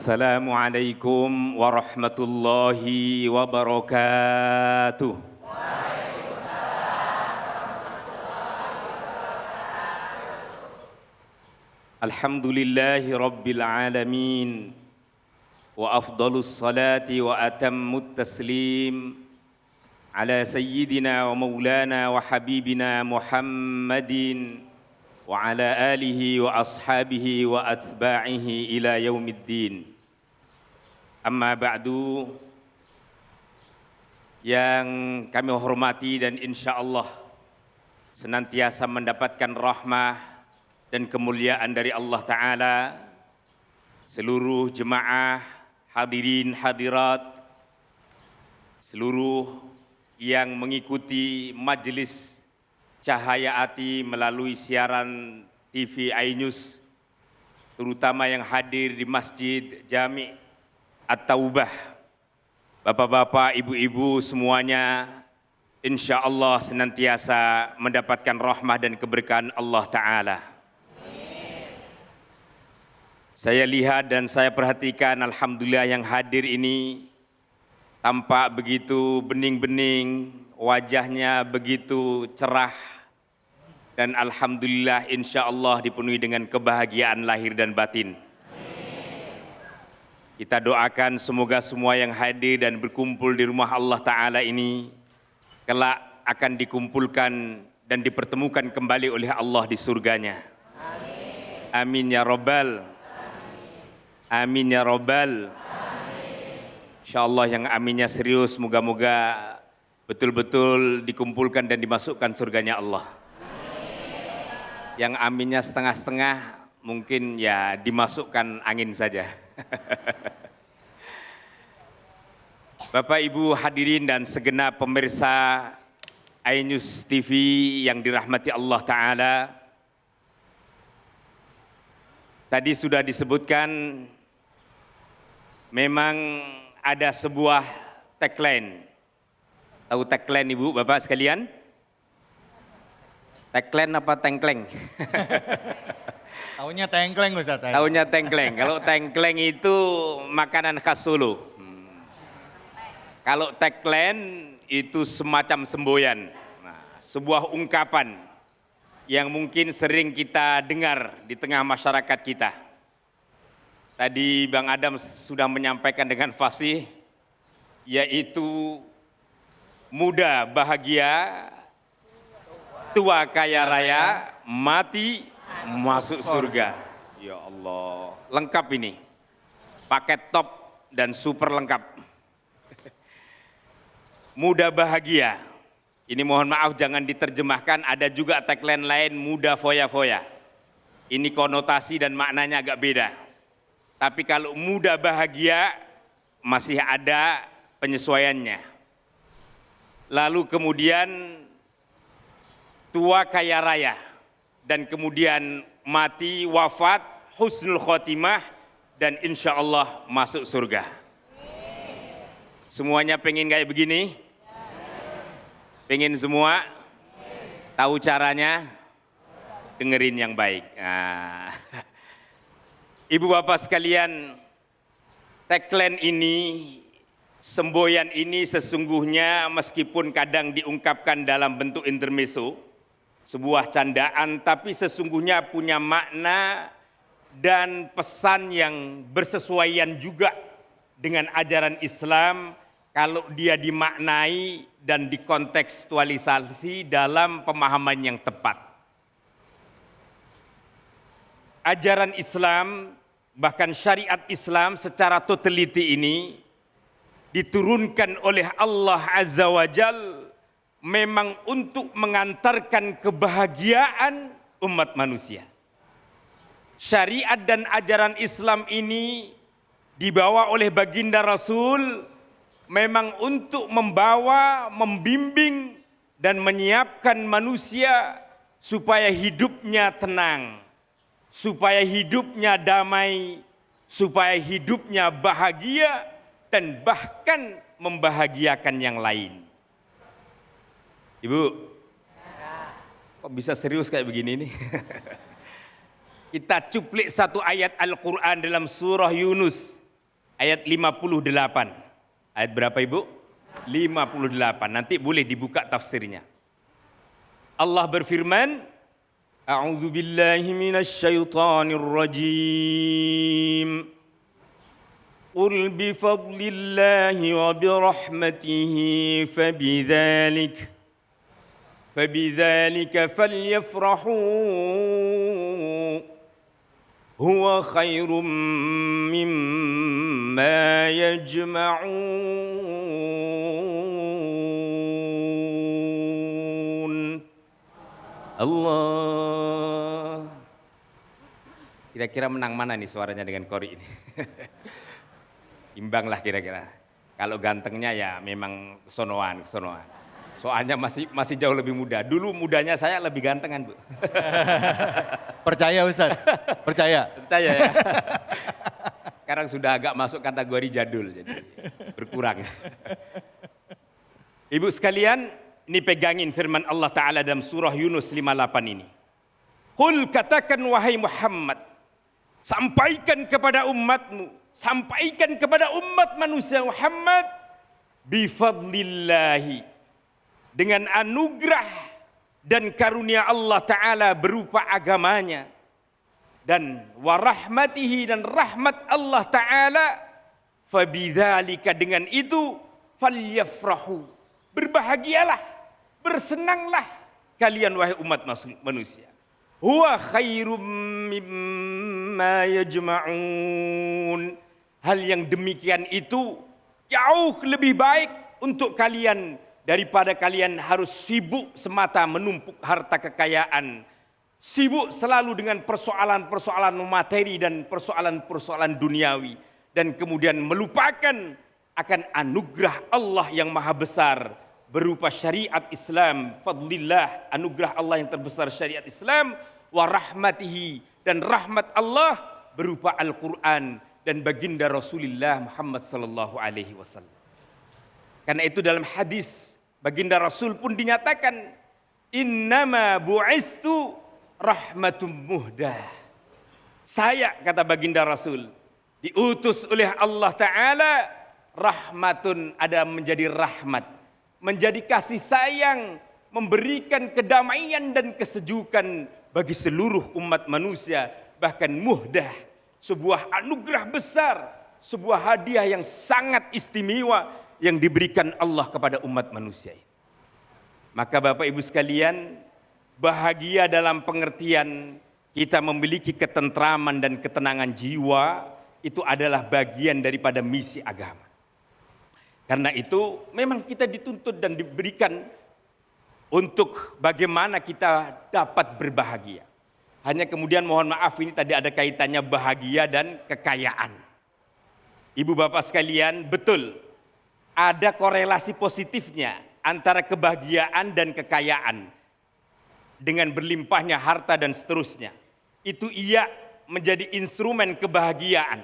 Assalamualaikum warahmatullahi wabarakatuh. Alhamdulillahi rabbil alamin. Wa afdalus salati wa atammut taslim ala sayyidina wa maulana wa habibina Muhammadin wa ala alihi wa ashabihi wa atba'ihi ila yaumiddin. Amma ba'du, yang kami hormati dan insyaallah senantiasa mendapatkan rahmah dan kemuliaan dari Allah Ta'ala, seluruh jemaah hadirin hadirat, seluruh yang mengikuti majelis Cahaya Ati melalui siaran TV iNews, terutama yang hadir di Masjid Jami' At-Taubah, bapak-bapak, ibu-ibu semuanya, insya Allah senantiasa mendapatkan rahmah dan keberkahan Allah Ta'ala. Saya lihat dan saya perhatikan, alhamdulillah yang hadir ini tampak begitu bening-bening, wajahnya begitu cerah, dan alhamdulillah insya Allah dipenuhi dengan kebahagiaan lahir dan batin. Kita doakan semoga semua yang hadir dan berkumpul di rumah Allah Ta'ala ini kelak akan dikumpulkan dan dipertemukan kembali oleh Allah di surganya. Amin ya Rabbal. Amin ya Rabbal. InsyaAllah yang aminnya serius, moga-moga betul-betul dikumpulkan dan dimasukkan surganya Allah. Yang aminnya setengah-setengah mungkin ya dimasukkan angin saja. Bapak Ibu hadirin dan segenap pemirsa iNews TV yang dirahmati Allah Ta'ala, tadi sudah disebutkan memang ada sebuah tagline. Tahu tagline Ibu, Bapak sekalian? Tagline apa tengkleng? Taunya tengkleng Ustaz saya. Taunya tengkleng. Kalau tengkleng itu makanan khas Solo. Kalau tagline itu semacam semboyan. Nah, sebuah ungkapan yang mungkin sering kita dengar di tengah masyarakat kita. Tadi Bang Adam sudah menyampaikan dengan fasih, yaitu muda bahagia, tua kaya raya, mati masuk surga. Ya Allah, lengkap ini. Paket top dan super lengkap. Muda bahagia. Ini mohon maaf jangan diterjemahkan, ada juga tagline lain muda foya-foya. Ini konotasi dan maknanya agak beda. Tapi kalau muda bahagia masih ada penyesuaiannya. Lalu kemudian tua kaya raya, dan kemudian mati, wafat, husnul khotimah, dan insya Allah masuk surga. Semuanya pengen kayak begini? Pengen semua? Tahu caranya? Dengerin yang baik. Nah. Ibu bapak sekalian, tagline ini, semboyan ini sesungguhnya meskipun kadang diungkapkan dalam bentuk intermezzo, sebuah candaan, tapi sesungguhnya punya makna dan pesan yang bersesuaian juga dengan ajaran Islam kalau dia dimaknai dan dikontekstualisasi dalam pemahaman yang tepat. Ajaran Islam, bahkan syariat Islam secara totality ini diturunkan oleh Allah Azza wa Jalla memang untuk mengantarkan kebahagiaan umat manusia. Syariat dan ajaran Islam ini dibawa oleh baginda Rasul memang untuk membawa, membimbing dan menyiapkan manusia supaya hidupnya tenang, supaya hidupnya damai, supaya hidupnya bahagia dan bahkan membahagiakan yang lain. Ibu, kok bisa serius kayak begini nih? Kita cuplik satu ayat Al-Quran dalam surah Yunus ayat 58. Ayat berapa Ibu? 58. Nanti boleh dibuka tafsirnya. Allah berfirman, A'udzu billahi minasy syaithanir rajim. Qul bi fadlillahi wa bi rahmatihi fabidhalika falyafrahu huwa khairum mimma yajma'un. Allah. Kira-kira menang mana nih suaranya dengan Qori ini? Imbang lah kira-kira. Kalau gantengnya ya memang kesonoan. Soalnya masih jauh lebih muda. Dulu mudanya saya lebih gantengan, Bu. Percaya Ustaz? Percaya? Percaya ya. Sekarang sudah agak masuk kategori jadul, jadi berkurang. Ibu sekalian, ini pegangin firman Allah Ta'ala dalam surah Yunus 58 ini. Qul, katakan wahai Muhammad, sampaikan kepada umatmu, sampaikan kepada umat manusia Muhammad, bifadlillahi, dengan anugerah dan karunia Allah Ta'ala berupa agamanya, dan warahmatihi, dan rahmat Allah Ta'ala, fabidzalika, dengan itu, falyafrahu, berbahagialah, bersenanglah kalian wahai umat manusia. Huwa khairum mimma yajma'un. Hal yang demikian itu jauh lebih baik untuk kalian daripada kalian harus sibuk semata menumpuk harta kekayaan, sibuk selalu dengan persoalan-persoalan materi dan persoalan-persoalan duniawi, dan kemudian melupakan akan anugerah Allah yang maha besar berupa syariat Islam, fadlillah, anugerah Allah yang terbesar syariat Islam, wa rahmatihi, dan rahmat Allah berupa Al-Quran dan baginda Rasulullah Muhammad sallallahu alaihi wasallam. Karena itu dalam hadis baginda Rasul pun dinyatakan, innama bu'istu rahmatum muhdah. Saya, kata baginda Rasul, diutus oleh Allah Ta'ala rahmatun, ada menjadi rahmat, menjadi kasih sayang, memberikan kedamaian dan kesejukan bagi seluruh umat manusia, bahkan muhdah, sebuah anugerah besar, sebuah hadiah yang sangat istimewa yang diberikan Allah kepada umat manusia. Maka Bapak Ibu sekalian, bahagia dalam pengertian kita memiliki ketentraman dan ketenangan jiwa, itu adalah bagian daripada misi agama. Karena itu memang kita dituntut dan diberikan untuk bagaimana kita dapat berbahagia. Hanya kemudian mohon maaf, ini tadi ada kaitannya bahagia dan kekayaan. Ibu bapak sekalian, betul ada korelasi positifnya antara kebahagiaan dan kekayaan. Dengan berlimpahnya harta dan seterusnya, itu ia menjadi instrumen kebahagiaan.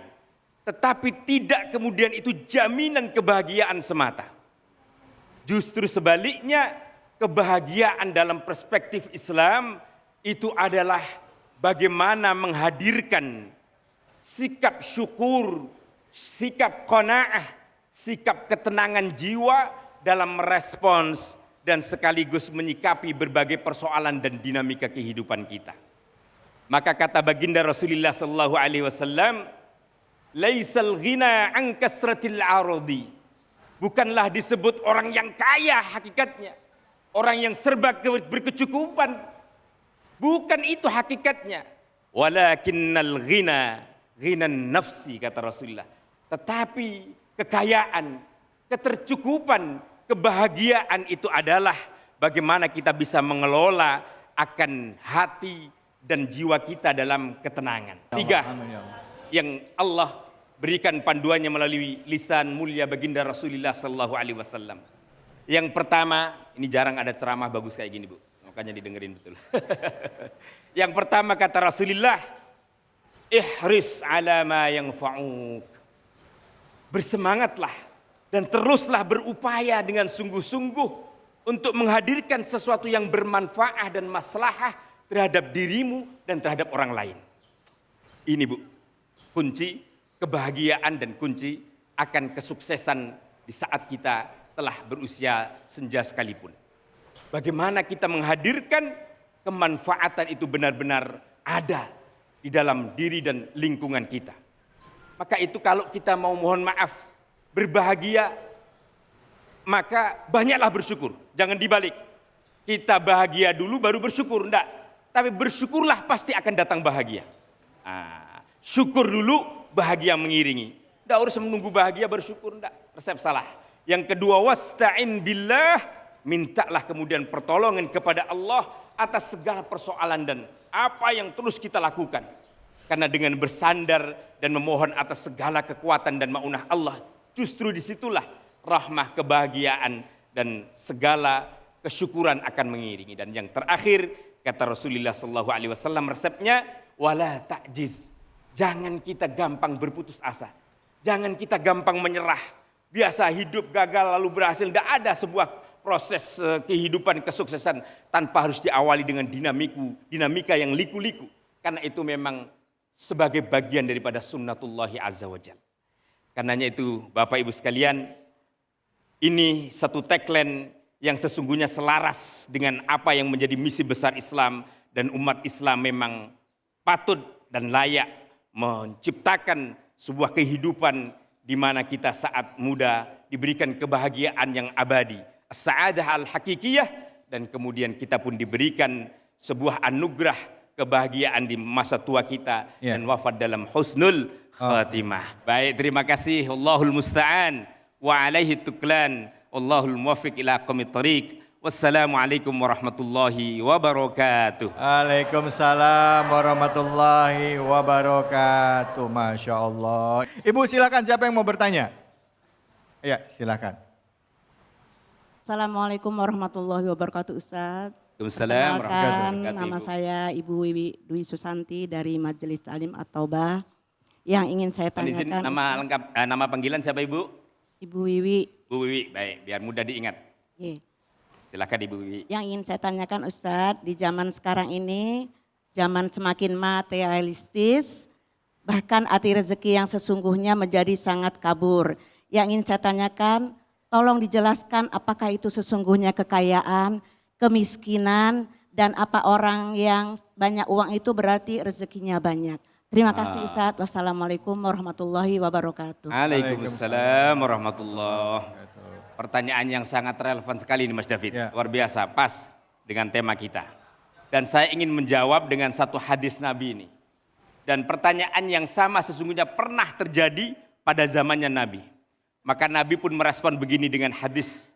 Tetapi tidak kemudian itu jaminan kebahagiaan semata. Justru sebaliknya, kebahagiaan dalam perspektif Islam itu adalah bagaimana menghadirkan sikap syukur, sikap qanaah, sikap ketenangan jiwa dalam merespons dan sekaligus menyikapi berbagai persoalan dan dinamika kehidupan kita. Maka kata baginda Rasulullah sallallahu alaihi wasallam, laisal ghina an kasratil aradi. Bukanlah disebut orang yang kaya hakikatnya, orang yang serba berkecukupan. Bukan itu hakikatnya. Walakinnal ghina ghinan nafsi, kata Rasulullah. Tetapi kekayaan, ketercukupan, kebahagiaan itu adalah bagaimana kita bisa mengelola akan hati dan jiwa kita dalam ketenangan. 3 yang Allah berikan panduannya melalui lisan mulia baginda Rasulullah sallallahu alaihi wasallam. Yang pertama, ini jarang ada ceramah bagus kayak gini, Bu. Makanya didengerin betul. Yang pertama kata Rasulullah, ihris ala ma yanfa'uk. Bersemangatlah dan teruslah berupaya dengan sungguh-sungguh untuk menghadirkan sesuatu yang bermanfaat dan maslahah terhadap dirimu dan terhadap orang lain. Ini Bu, kunci kebahagiaan dan kunci akan kesuksesan di saat kita telah berusia senja sekalipun. Bagaimana kita menghadirkan kemanfaatan itu benar-benar ada di dalam diri dan lingkungan kita. Maka itu kalau kita mau mohon maaf, berbahagia, maka banyaklah bersyukur. Jangan dibalik. Kita bahagia dulu baru bersyukur, enggak. Tapi bersyukurlah pasti akan datang bahagia. Syukur dulu, bahagia mengiringi. Enggak harus menunggu bahagia bersyukur, enggak. Resep salah. Yang kedua, wasta'in billah. Mintalah kemudian pertolongan kepada Allah atas segala persoalan dan apa yang terus kita lakukan. Karena dengan bersandar dan memohon atas segala kekuatan dan maunah Allah, justru disitulah rahmah, kebahagiaan dan segala kesyukuran akan mengiringi. Dan yang terakhir kata Rasulullah SAW resepnya, wala ta'jiz. Jangan kita gampang berputus asa. Jangan kita gampang menyerah. Biasa hidup gagal lalu berhasil. Tidak ada sebuah proses kehidupan kesuksesan tanpa harus diawali dengan dinamika yang liku-liku. Karena itu memang sebagai bagian daripada sunnatullahi azza wa jalla. Karenanya itu Bapak Ibu sekalian, ini satu tagline yang sesungguhnya selaras dengan apa yang menjadi misi besar Islam, dan umat Islam memang patut dan layak menciptakan sebuah kehidupan di mana kita saat muda diberikan kebahagiaan yang abadi, as-sa'adah al-hakikiyah, dan kemudian kita pun diberikan sebuah anugerah kebahagiaan di masa tua kita dan wafat dalam husnul khatimah. Baik, terima kasih. Allahul musta'an wa alaihi tuklan. Allahul muwaffiq ila aqwamit thoriq. Wassalamualaikum warahmatullahi wabarakatuh. Waalaikumsalam warahmatullahi wabarakatuh. Masya Allah. Ibu silakan, siapa yang mau bertanya? Ya, silakan. Assalamualaikum warahmatullahi wabarakatuh, Ustaz. Waalaikumsalam warahmatullahi wabarakatuh. Nama saya Ibu Wiwi Dwi Susanti dari Majelis Ta'lim At-Taubah. Yang ingin saya tanyakan, nama lengkap, nama panggilan siapa Ibu? Ibu Wiwi. Bu Wiwi, baik, biar mudah diingat. Silakan Ibu Wiwi. Yang ingin saya tanyakan, Ustaz, di zaman sekarang ini, zaman semakin materialistis, bahkan arti rezeki yang sesungguhnya menjadi sangat kabur. Yang ingin saya tanyakan, tolong dijelaskan apakah itu sesungguhnya kekayaan, kemiskinan, dan apa orang yang banyak uang itu berarti rezekinya banyak. Terima kasih Ustaz. Wassalamualaikum warahmatullahi wabarakatuh. Waalaikumsalam warahmatullahi wabarakatuh. Pertanyaan yang sangat relevan sekali ini Mas David. Luar biasa, pas dengan tema kita. Dan saya ingin menjawab dengan satu hadis Nabi ini. Dan pertanyaan yang sama sesungguhnya pernah terjadi pada zamannya Nabi. Maka Nabi pun merespon begini dengan hadis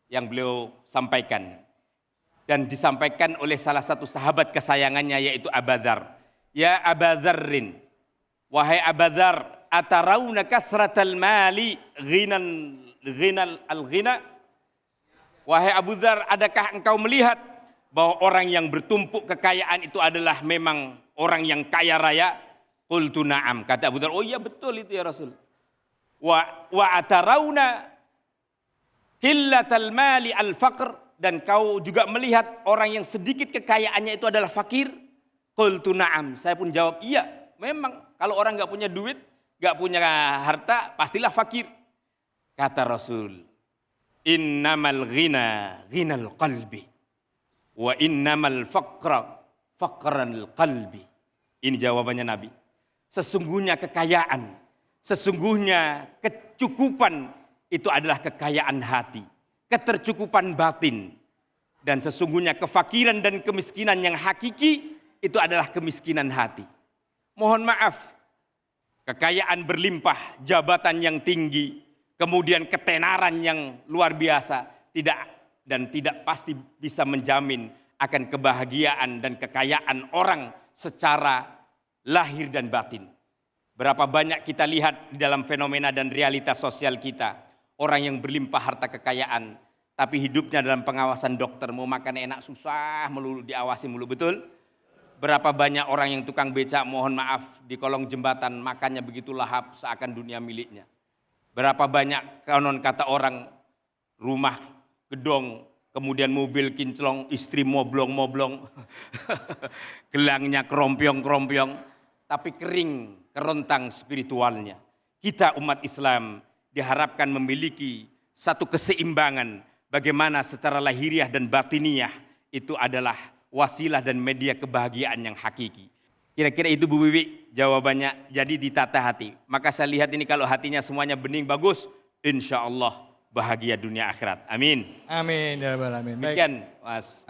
yang beliau sampaikan. Dan disampaikan oleh salah satu sahabat kesayangannya yaitu Abu Dzar. Ya Abu Dzarrin, wahai Abu Dzar, atarawna kasratal mali ghinal al-ghina? Wahai Abu Dzar, adakah engkau melihat bahwa orang yang bertumpuk kekayaan itu adalah memang orang yang kaya raya? Qultu na'am, kata Abu Dzar, oh iya betul itu ya Rasul. Wa atarawna qillatal mali al-faqr, dan kau juga melihat orang yang sedikit kekayaannya itu adalah fakir? Qultu na'am, saya pun jawab iya, memang kalau orang gak punya duit, gak punya harta, pastilah fakir. Kata Rasul, innamal ghina ghinal qalbi, wa innamal faqra faqranil qalbi. Ini jawabannya Nabi. Sesungguhnya kekayaan, sesungguhnya kecukupan itu adalah kekayaan hati, ketercukupan batin. Dan sesungguhnya kefakiran dan kemiskinan yang hakiki itu adalah kemiskinan hati. Mohon maaf, kekayaan berlimpah, jabatan yang tinggi, kemudian ketenaran yang luar biasa, tidak pasti bisa menjamin akan kebahagiaan dan kekayaan orang secara lahir dan batin. Berapa banyak kita lihat di dalam fenomena dan realitas sosial kita, orang yang berlimpah harta kekayaan, tapi hidupnya dalam pengawasan dokter, mau makan enak susah melulu diawasi mulu, betul? Berapa banyak orang yang tukang becak, mohon maaf, di kolong jembatan makannya begitu lahap seakan dunia miliknya. Berapa banyak konon kata orang, rumah, gedong, kemudian mobil kinclong, istri moblong-moblong, gelangnya kerompiong-kerompiong, tapi kering, kerontang spiritualnya. Kita umat Islam diharapkan memiliki satu keseimbangan bagaimana secara lahiriah dan batiniah itu adalah wasilah dan media kebahagiaan yang hakiki. Kira-kira itu Bu Wiwi jawabannya. Jadi ditata hati. Maka saya lihat ini kalau hatinya semuanya bening bagus, insya Allah bahagia dunia akhirat. Amin. Amin ya rabbal alamin. Baik. Demikian Mas.